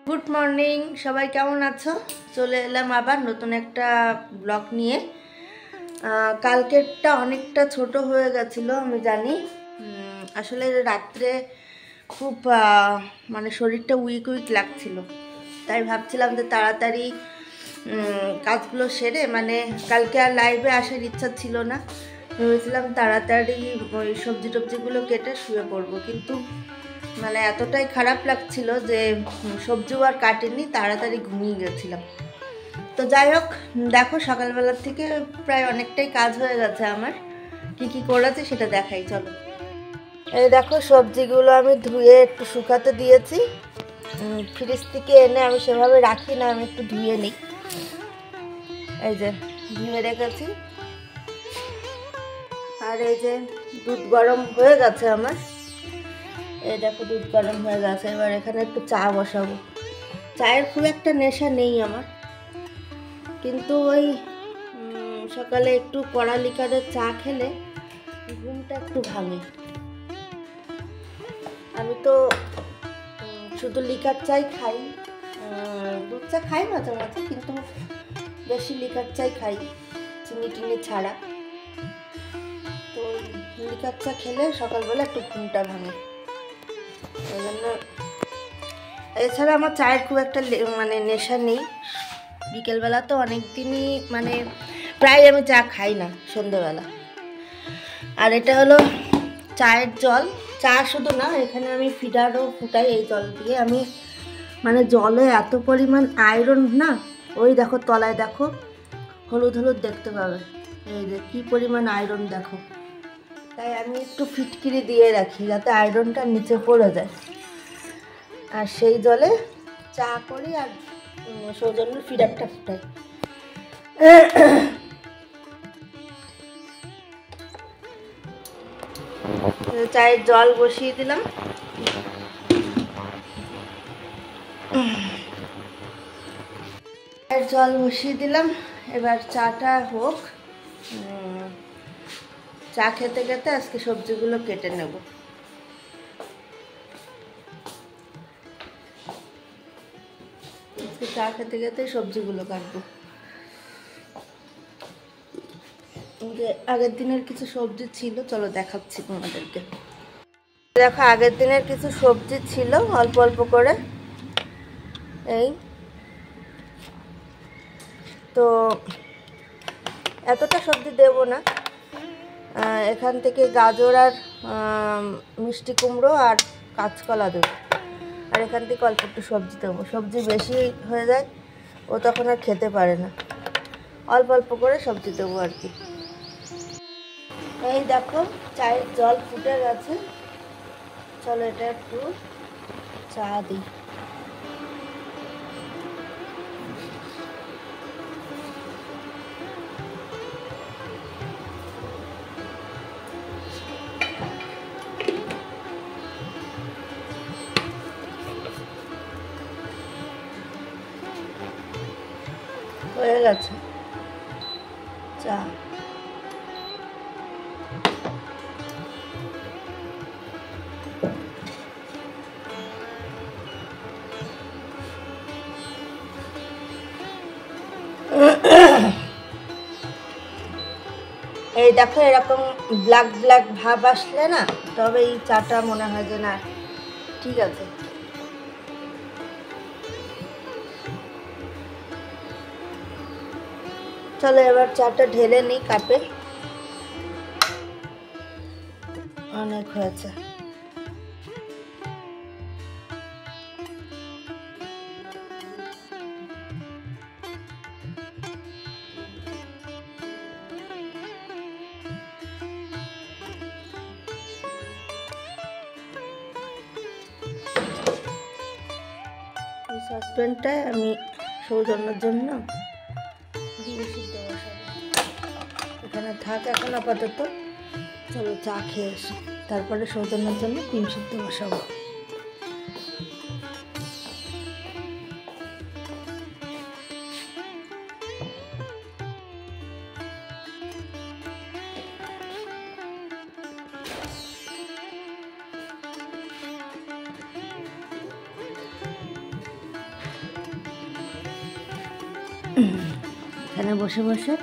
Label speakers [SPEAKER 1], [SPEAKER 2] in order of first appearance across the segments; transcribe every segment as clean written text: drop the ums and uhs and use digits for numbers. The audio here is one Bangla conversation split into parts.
[SPEAKER 1] গুড মর্নিং সবাই, কেমন আছো? চলে এলাম আবার নতুন একটা ব্লগ নিয়ে। কালকেরটা অনেকটা ছোট হয়ে গেছিল, আমি জানি। আসলে রাত্রে খুব মানে শরীরটা উইক উইক লাগছিল, তাই ভাবছিলাম যে তাড়াতাড়ি কাজগুলো সেরে, মানে কালকে আর লাইভে আসার ইচ্ছা ছিল না। ভেবেছিলাম তাড়াতাড়ি ওই সবজি টবজিগুলো কেটে শুয়ে পড়বো, কিন্তু মানে এতটাই খারাপ লাগছিল যে সবজিও আর কাটেনি, তাড়াতাড়ি ঘুমিয়ে গেছিলাম। তো যাই হোক, দেখো সকালবেলার থেকে প্রায় অনেকটাই কাজ হয়ে গেছে আমার। কি কি করেছে সেটা দেখাই, চলো। এই দেখো, সবজিগুলো আমি ধুয়ে একটু শুকাতে দিয়েছি। ফ্রিজ থেকে এনে আমি সেভাবে রাখি না, আমি একটু ধুয়ে নিই। এই যে ধুয়ে রেখেছি। আর এই যে দুধ গরম হয়ে গেছে আমার। এই দেখো দুধ গরম হয়ে গেছে, এবার এখানে একটু চা বসাবো। চায়ের খুব একটা নেশা নেই আমার, কিন্তু ওই সকালে একটু কড়া লিকারের চা খেলে ঘুমটা একটু ভাঙে। আমি তো শুধু লিকার চাই খাই, দুধ চা খাই মাঝে মাঝে, কিন্তু বেশি লিকার চাই খাই, চিনি টিনি ছাড়া। তো লিকার চা খেলে সকালবেলা একটু ঘুমটা ভাঙে, ওই জন্য। এছাড়া আমার চায়ের খুব একটা মানে নেশা নেই। বিকেলবেলা তো অনেক দিনই মানে প্রায় আমি চা খাই না সন্ধ্যেবেলা। আর এটা হলো চায়ের জল। চা শুধু না, এখানে আমি ফিডারও ফুটাই এই জল দিয়ে। আমি মানে জলে এত পরিমাণ আয়রন না, ওই দেখো তলায় দেখো হলুদ হলুদ দেখতে পাবে, এই যে কি পরিমাণ আয়রন দেখো। তাই আমি একটু ফিটকিরি দিয়ে রাখি যাতে আয়রনটা নিচে পড়ে যায়। আর সেই জলে চা করি আর সৌজন্য ফিডারটা ফুটাই। চায়ের জল বসিয়ে দিলাম। চায়ের জল বসিয়ে দিলাম, এবার চাটা হোক। চা খেতে খেতে আজকে সবজিগুলো কেটে নেব। আজকে চা খেতে খেতে সবজিগুলো কাটবো। আগের দিনের কিছু সবজি ছিল, চলো দেখাচ্ছি তোমাদেরকে। দেখো, আগের দিনের কিছু সবজি ছিল অল্প অল্প করে। এই তো এতটা সবজি দেব না, এখান থেকে গাজর আর মিষ্টি কুমড়ো আর কাঁচকলা দেবো। আর এখান থেকে অল্প একটু সবজি দেবো। সবজি বেশি হয়ে যায়, ও তখন আর খেতে পারে না। অল্প অল্প করে সবজি দেবো আর কি। এই দেখো চায়ের জল ফুটে গেছে, চলো এটা একটু চা দিই। হয়ে গেছে চা। এই দেখো, এরকম ব্ল্যাক ব্ল্যাক ভাব আসলে না, তবে এই চাটা মনে হয় যে না ঠিক আছে। চলো এবার চাটা ঢেলে নিই কাপে। অনেক হয়েছে। এই সসপ্যানটায় আমি সৌজন্যের জন্য ডিম সিদ্ধ বসাবো। এখানে থাক এখন আপাতত, চলো চা খেয়ে আসি, তারপরে সৌজন্যের জন্য ডিম সিদ্ধ বসাবো। এখানে বসে বসে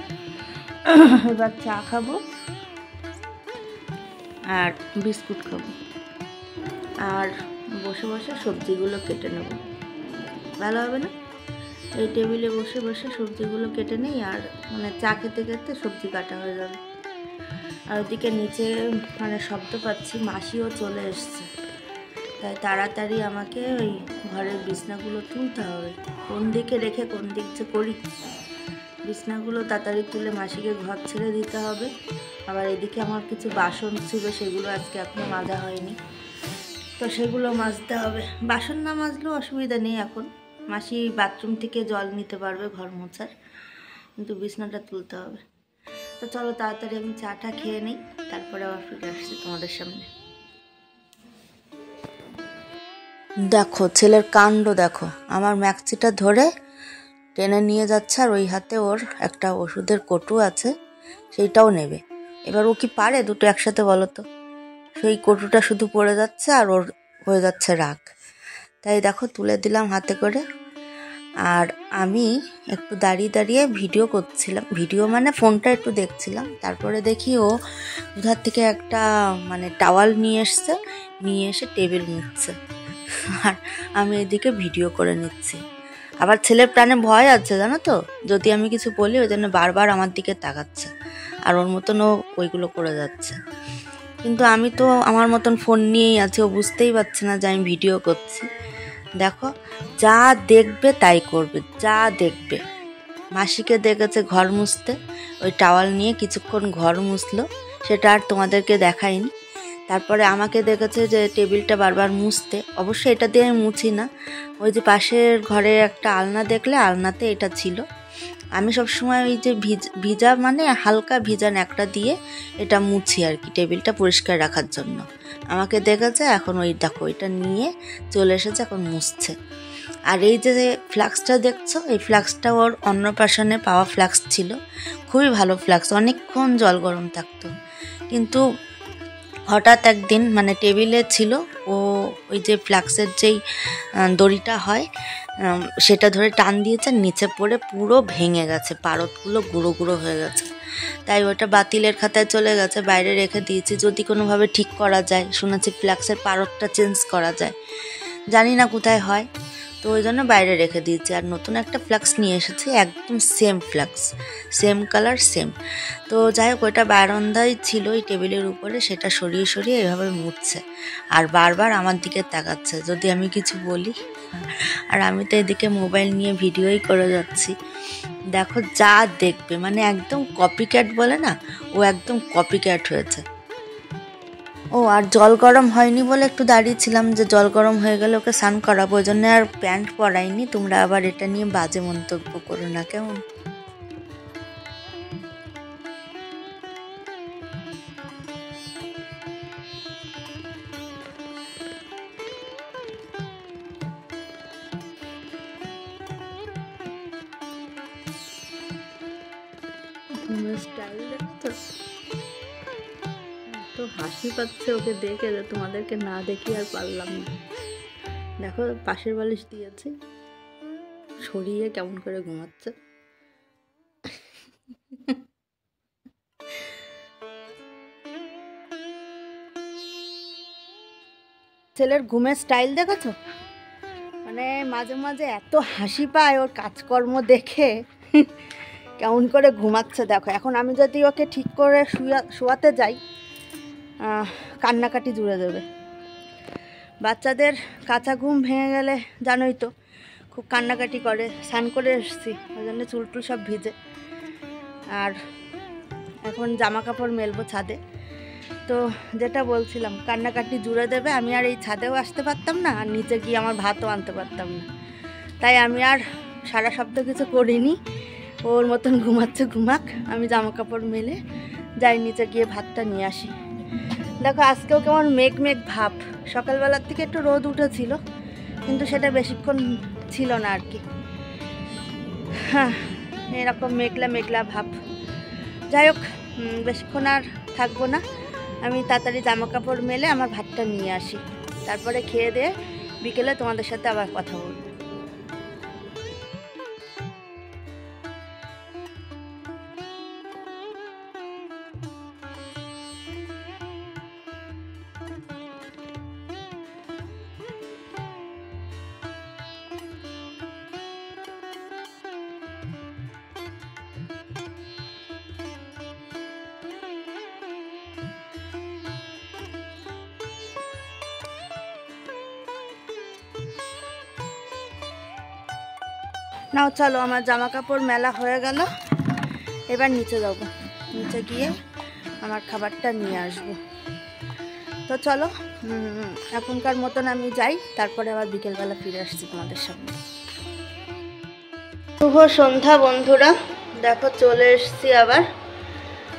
[SPEAKER 1] এবার চা খাবো আর বিস্কুট খাবো, আর বসে বসে সবজিগুলো কেটে নেব। ভালো হবে না? এই টেবিলে বসে বসে সবজিগুলো কেটে নেই, আর মানে চা খেতে খেতে সবজি কাটা হয়ে যাবে। আর ওদিকে নিচে মানে শব্দ পাচ্ছি, মাসিও চলে এসছে, তাই তাড়াতাড়ি আমাকে ওই ঘরের বিছনাগুলো তুলতে হবে। কোন দিকে রেখে কোন দিক যে করি, বিছনাগুলো তাড়াতাড়ি তুলে মাসিকে ঘর ছেড়ে দিতে হবে। আবার এদিকে আমার কিছু বাসন ছিল, সেগুলো আজকে এখনো মাজা হয়নি, তো সেগুলো মাজতে হবে। বাসন না মাজলেও অসুবিধা নেই, এখন মাসি বাথরুম থেকে জল নিতে পারবে ঘর মোছার, কিন্তু বিছনাটা তুলতে হবে। তো চলো তাড়াতাড়ি আমি চাটা খেয়ে নিই, তারপরে আবার ফিরে আসছি তোমাদের সামনে। দেখো ছেলের কাণ্ড দেখো, আমার ম্যাক্সিটা ধরে টেনে নিয়ে যাচ্ছে, আর ওই হাতে ওর একটা ওষুধের কটু আছে, সেইটাও নেবে। এবার ও কি পারে দুটো একসাথে বলো তো? সেই কটুটা শুধু পড়ে যাচ্ছে আর ওর হয়ে যাচ্ছে রাগ। তাই দেখো তুলে দিলাম হাতে করে, আর আমি একটু দাঁড়িয়ে দাঁড়িয়ে ভিডিও করছিলাম, ভিডিও মানে ফোনটা একটু দেখছিলাম। তারপরে দেখি ও উধার থেকে একটা মানে টাওয়াল নিয়ে এসে টেবিল মুছছে, আর আমি এদিকে ভিডিও করে নিচ্ছি। আবার ছেলের প্রাণে ভয় আছে জানো তো, যদি আমি কিছু বলি ওই জন্য বারবার আমার দিকে তাকাচ্ছে, আর ওর মতন ও ওইগুলো করে যাচ্ছে। কিন্তু আমি তো আমার মতন ফোন নিয়েই আছি, ও বুঝতেই পারছে না যে আমি ভিডিও করছি। দেখো যা দেখবে তাই করবে, যা দেখবে। মাসিকে দেখেছে ঘর মুছতে, ওই টাওয়াল নিয়ে কিছুক্ষণ ঘর মুছলো, সেটা আর তোমাদেরকে দেখাইনি। তারপরে আমাকে দেখেছে যে টেবিলটা বারবার মুছতে, অবশ্যই এটা দিয়ে আমি মুছি না, ওই যে পাশের ঘরে একটা আলনা দেখলে আলনাতে এটা ছিল। আমি সবসময় ওই যে ভিজা মানে হালকা ভিজা ন্যাকড়া দিয়ে এটা মুছি আর কি, টেবিলটা পরিষ্কার রাখার জন্য। আমাকে দেখেছে, এখন ওই দেখো এটা নিয়ে চলে এসেছে, এখন মুছছে। আর এই যে ফ্লাক্সটা দেখছো, এই ফ্লাক্সটা ওর অন্নপ্রাশনে পাওয়া ফ্লাক্স ছিল, খুবই ভালো ফ্লাক্স, অনেকক্ষণ জল গরম থাকতো। কিন্তু হঠাৎ একদিন মানে টেবিলে ছিল, ও ওই যে ফ্লাক্সের যেই দড়িটা হয় সেটা ধরে টান দিয়েছে, নিচে পড়ে পুরো ভেঙে গেছে, পারদগুলো গুঁড়ো গুঁড়ো হয়ে গেছে। তাই ওটা বাতিলের খাতায় চলে গেছে, বাইরে রেখে দিয়েছি, যদি কোনোভাবে ঠিক করা যায়। শুনেছি ফ্লাক্সের পারদটা চেঞ্জ করা যায়, জানি না কোথায় হয়, তো ওই জন্য বাইরে রেখে দিয়েছি। আর নতুন একটা ফ্লাক্স নিয়ে এসেছি, একদম same flask, same colour same. তো যাই হোক, ওইটা বারান্দায় ছিল এই টেবিলের উপরে, সেটা সরিয়ে সরিয়ে এভাবে মুছছে, আর বারবার আমার দিকে তাকাচ্ছে যদি আমি কিছু বলি। আর আমি তো এদিকে মোবাইল নিয়ে ভিডিওই করে যাচ্ছি। দেখো যা দেখবে মানে একদম কপিক্যাট বলে না, ও একদম কপিক্যাট হয়েছে। ও আর জল গরম হয়নি বলে একটু দাঁড়িয়েছিলাম যে জল গরম হয়ে গেলে ওকে স্নান করাবো, ওই জন্য আর প্যান্ট পরাইনি। তোমরা আবার এটা নিয়ে বাজে মন্তব্য করো না কেমন? স্টাইল দেখো তো হাসি পাচ্ছে ওকে দেখে, যে তোমাদেরকে না দেখি আর পারলাম না। দেখো পাশের বালিশ দিয়েছি, সরিয়ে কেমন করে ঘুমাচ্ছে। ছেলের ঘুমের স্টাইল দেখেছো? মানে মাঝে মাঝে এত হাসি পায় ওর কাজকর্ম দেখে, কেমন করে ঘুমাচ্ছে দেখো। এখন আমি যদি ওকে ঠিক করে শোয়াতে যাই, কান্নাকাটি জুড়ে দেবে। বাচ্চাদের কাঁচা ঘুম ভেঙে গেলে জানোই তো খুব কান্নাকাটি করে। স্নান করে এসেছি, ওই জন্য চুল টুল সব ভিজে, আর এখন জামা কাপড় মেলবো ছাদে। তো যেটা বলছিলাম, কান্নাকাটি জুড়ে দেবে, আমি আর এই ছাদেও আসতে পারতাম না, আর নিচে গিয়ে আমার ভাতও আনতে পারতাম না। তাই আমি আর সারা সপ্তাহ কিছু করিনি, ওর মতন ঘুমাচ্ছে ঘুমাক, আমি জামা কাপড় মেলে যাই নিচে গিয়ে ভাতটা নিয়ে আসি। দেখো আজকেও কেমন মেঘ মেঘ ভাব, সকালবেলার থেকে একটু রোদ উঠেছিল, কিন্তু সেটা বেশিক্ষণ ছিল না আর কি। হ্যাঁ, এরকম মেঘলা মেঘলা ভাব। যাই হোক, বেশিক্ষণ আর থাকবো না, আমি তাড়াতাড়ি জামা কাপড় মেলে আমার ভাতটা নিয়ে আসি, তারপরে খেয়ে দিয়ে বিকেলে তোমাদের সাথে আবার কথা বলবো। নাও চলো, আমার জামা কাপড় মেলা হয়ে গেল, এবার নিচে যাবো, নিচে গিয়ে আমার খাবারটা নিয়ে আসবো। তো চলো এখনকার মতন আমি যাই, তারপরে আবার বিকেলবেলা ফিরে আসছি তোমাদের সামনে। শুভ সন্ধ্যা বন্ধুরা, দেখো চলে এসছি আবার।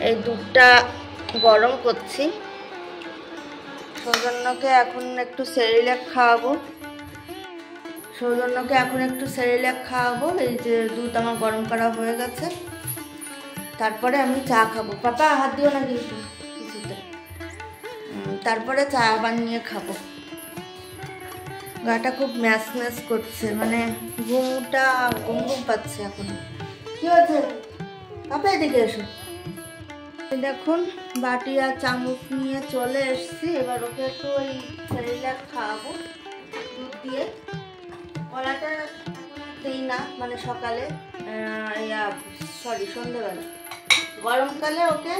[SPEAKER 1] এই দুধটা গরম করছি, সৌজন্যকে এখন একটু সেরিল্যাক খাওয়াবো। এই যে দুধ আমার গরম করা হয়ে গেছে, তারপরে আমি চা খাবো। পাপা হাত দিও না কিন্তু কিছুতে। তারপরে চা বানিয়ে খাবো। গাটা খুব ম্যাচ ম্যাচ করছে, মানে ঘুমটা ঘুম পাচ্ছে এখন। কি হয়েছে পাপা, এদিকে এসো। দেখুন বাটি আর চামচ নিয়ে চলে এসছি, এবার ওকে একটু ওই সেরিল্যাক খাওয়াবো দুধ দিয়ে। কলাটা দিই না, মানে সকালে সন্ধ্যেবেলা। গরমকালে ওকে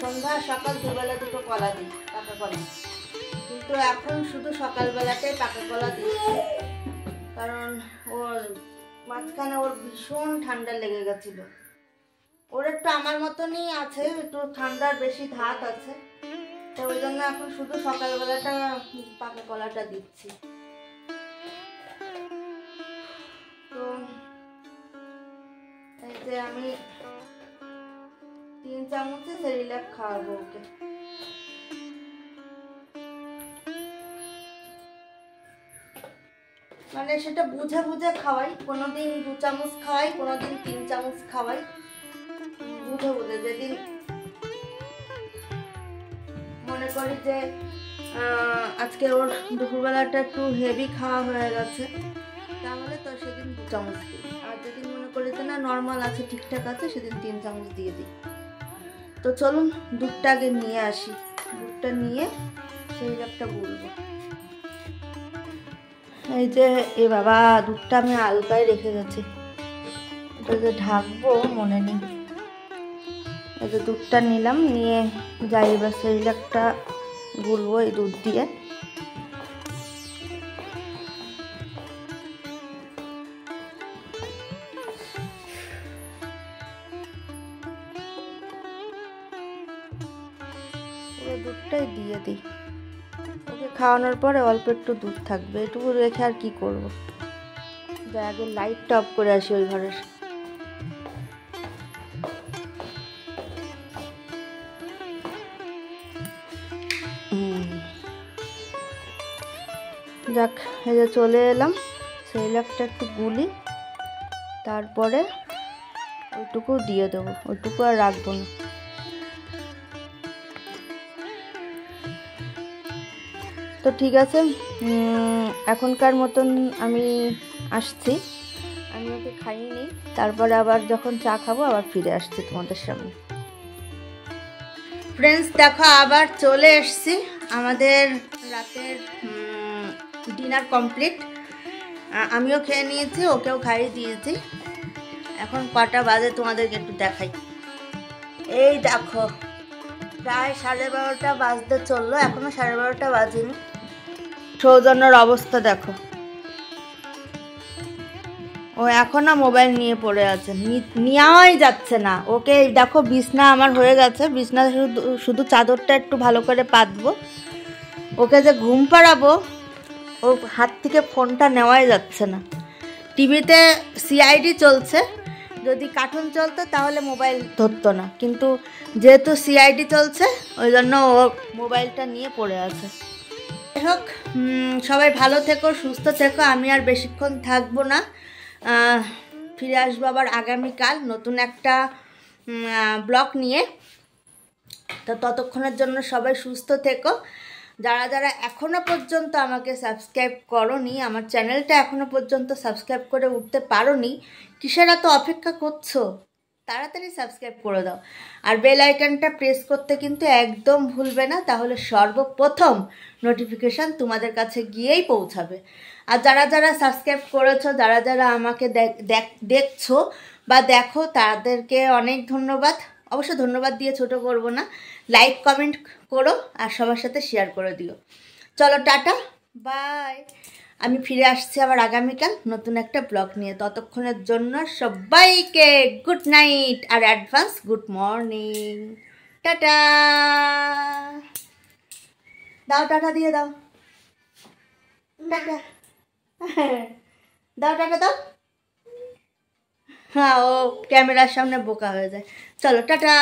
[SPEAKER 1] সন্ধ্যা সকাল দুবেলা দুটো কলা দিই, পাকা কলা। কিন্তু এখন শুধু সকালবেলাটাই পাকা কলা দিচ্ছি, কারণ ওর মাঝখানে ওর ভীষণ ঠান্ডা লেগে গেছিল। ওর একটু আমার মতনই আছে, একটু ঠান্ডার বেশি ধাত আছে, তো ওই জন্য এখন শুধু সকালবেলাটা পাকা কলাটা দিচ্ছি। তো এই যে আমি 3 চামচে সেরিল্যাক খাওয়াবো ওকে। মানে সেটা বুঝে বুঝে খাওয়াই, কোনোদিন 2 চামচ খাওয়াই, কোনোদিন 3 চামচ খাওয়াই, বুঝে বুঝে। যেদিন মনে করি যে আজকে ওর দুপুরবেলাটা একটু হেভি খাওয়া হয়ে গেছে, তাহলে তো সেদিন 2 চামচ দিই। আর যেদিন মনে করি যে না নর্মাল আছে, ঠিকঠাক আছে, সেদিন 3 চামচ দিয়ে দিই। তো চলুন দুধটা আগে নিয়ে আসি, দুধটা নিয়ে সেই একটা বলবো। এই যে এ বাবা, দুধটা আমি আলগায় রেখে গেছি, এটা যে ঢাকবো মনে নেই। এই যে দুধটা নিলাম, নিয়ে যাই এবার সেরিল্যাকটা গুলবো এই দুধ দিয়ে। পুরো দুধটাই দিয়ে দিই। ওকে খাওয়ানোর পরে অল্প একটু দুধ থাকবে, এটুকু রেখে আর কি করবো। যাই আগে লাইটটা অফ করে আসি ওই ঘরের। যাক, এই যে চলে এলাম, সেরিল্যাকটা একটু গুলি, তারপরে ওইটুকু দিয়ে দেবো, ওইটুকু আর রাখবো না। তো ঠিক আছে, এখনকার মতন আমি আসছি, আমি ওকে খাইয়ে নিই, তারপরে আবার যখন চা খাবো আবার ফিরে আসছি তোমাদের সামনে। ফ্রেন্ডস দেখো, আবার চলে এসছি, আমাদের রাতের ডিনার কমপ্লিট। আমিও খেয়ে নিয়েছি, ওকেও খাইয়ে দিয়েছি। এখন কটা বাজে তোমাদেরকে একটু দেখাই। এই দেখো প্রায় 12:30 বাজতে চললো, এখনো 12:30 বাজেনি। সৌজন্যর অবস্থা দেখো, ও এখনো মোবাইল নিয়ে পড়ে আছে, নেওয়াই যাচ্ছে না ওকে। দেখো বিছনা আমার হয়ে গেছে, বিছনা শুধু চাদরটা একটু ভালো করে পাতবো, ওকে যে ঘুম পাড়াবো, ও হাত থেকে ফোনটা নেওয়াই যাচ্ছে না। টিভিতে সিআইডি চলছে, যদি কার্টুন চলতো তাহলে মোবাইল ধরতো না, কিন্তু যেহেতু সিআইডি চলছে ওই জন্য ও মোবাইলটা নিয়ে পড়ে আছে। যাই হোক, সবাই ভালো থেকো, সুস্থ থেকো। আমি আর বেশিক্ষণ থাকবো না, ফিরে আসবো আবার আগামীকাল নতুন একটা ব্লগ নিয়ে। তো ততক্ষণের জন্য সবাই সুস্থ থেকো। যারা যারা এখনও পর্যন্ত আমাকে সাবস্ক্রাইব করোনি, আমার চ্যানেলটা এখনও পর্যন্ত সাবস্ক্রাইব করে উঠতে পারোনি, কিসের এত অপেক্ষা করছো? তাড়াতাড়ি সাবস্ক্রাইব করে দাও, আর বেল আইকনটা প্রেস করতে কিন্তু একদম ভুলবে না, তাহলে সর্বপ্রথম নোটিফিকেশান তোমাদের কাছে গিয়েই পৌঁছাবে। আর যারা যারা সাবস্ক্রাইব করেছো, যারা যারা আমাকে দেখছো বা দেখো, তাদেরকে অনেক ধন্যবাদ। অবশ্য ধন্যবাদ দিয়ে ছোট করব না, লাইক কমেন্ট করো আর সবার সাথে শেয়ার করে দিও। চলো টাটা, বাই। আমি ফিরে আসছি আবার আগামীকাল নতুন একটা ব্লগ নিয়ে। ততক্ষণের জন্য সবাইকে গুড নাইট আর অ্যাডভান্স গুড মর্নিং। টাটা দাও, টাটা দিয়ে দাও, টাটা দাও, টাটা দাও। হ্যাঁ, ও ক্যামেরার সামনে বোকা হয়ে যায়। চলো টাটা।